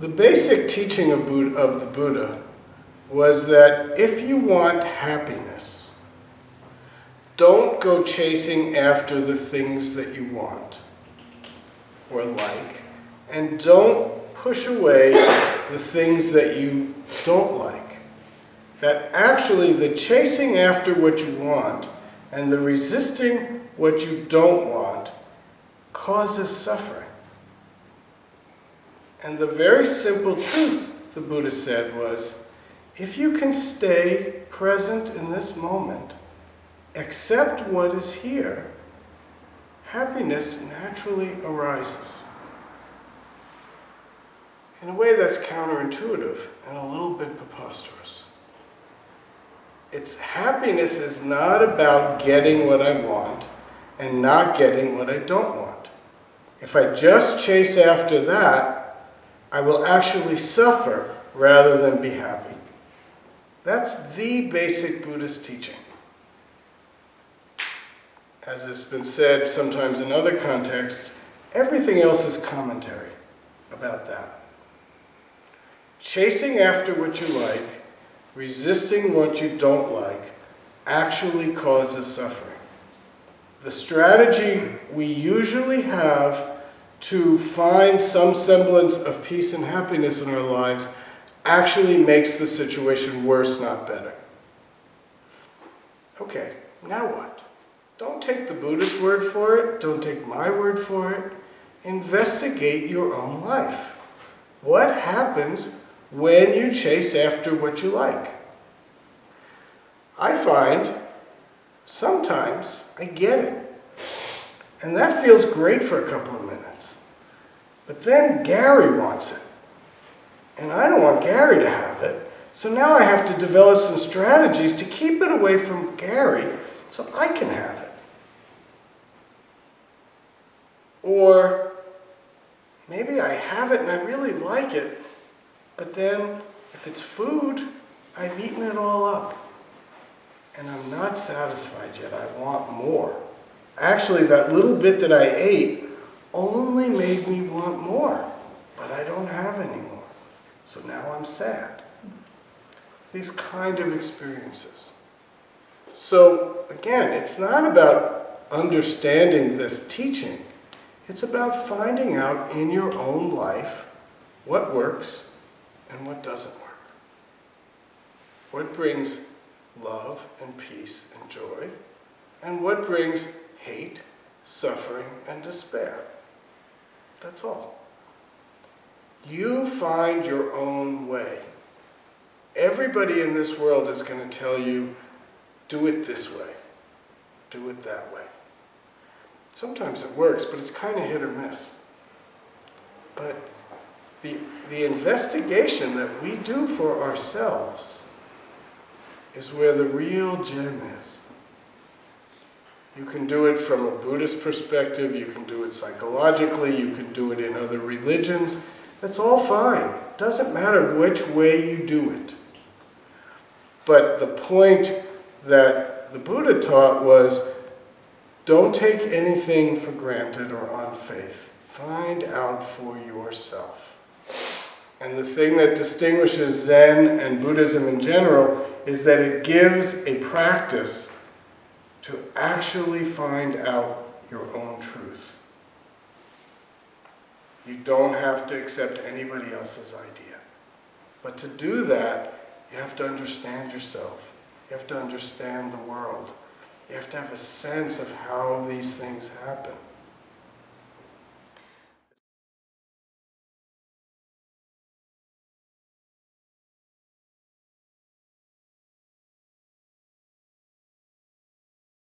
The basic teaching of the Buddha was that if you want happiness, don't go chasing after the things that you want or like, and don't push away the things that you don't like. That actually the chasing after what you want and the resisting what you don't want causes suffering. And the very simple truth, the Buddha said, was, if you can stay present in this moment, accept what is here, happiness naturally arises. In a way that's counterintuitive and a little bit preposterous. Happiness is not about getting what I want and not getting what I don't want. If I just chase after that, I will actually suffer rather than be happy. That's the basic Buddhist teaching. As has been said sometimes in other contexts, everything else is commentary about that. Chasing after what you like, resisting what you don't like, actually causes suffering. The strategy we usually have to find some semblance of peace and happiness in our lives actually makes the situation worse, not better. Okay, now what? Don't take the Buddha's word for it. Don't take my word for it. Investigate your own life. What happens when you chase after what you like? I find sometimes I get it. And that feels great for a couple of minutes. But then Gary wants it. And I don't want Gary to have it. So now I have to develop some strategies to keep it away from Gary so I can have it. Or maybe I have it and I really like it, but then if it's food, I've eaten it all up. And I'm not satisfied yet. I want more. Actually, that little bit that I ate only made me want more, but I don't have any more. So now I'm sad. These kind of experiences. So again, it's not about understanding this teaching. It's about finding out in your own life what works and what doesn't work. What brings love and peace and joy, and what brings hate, suffering, and despair. That's all. You find your own way. Everybody in this world is going to tell you, do it this way, do it that way. Sometimes it works, but it's kind of hit or miss. But the investigation that we do for ourselves is where the real gem is. You can do it from a Buddhist perspective, you can do it psychologically, you can do it in other religions. That's all fine. It doesn't matter which way you do it. But the point that the Buddha taught was, don't take anything for granted or on faith. Find out for yourself. And the thing that distinguishes Zen and Buddhism in general is that it gives a practice to actually find out your own truth. You don't have to accept anybody else's idea. But to do that, you have to understand yourself. You have to understand the world. You have to have a sense of how these things happen.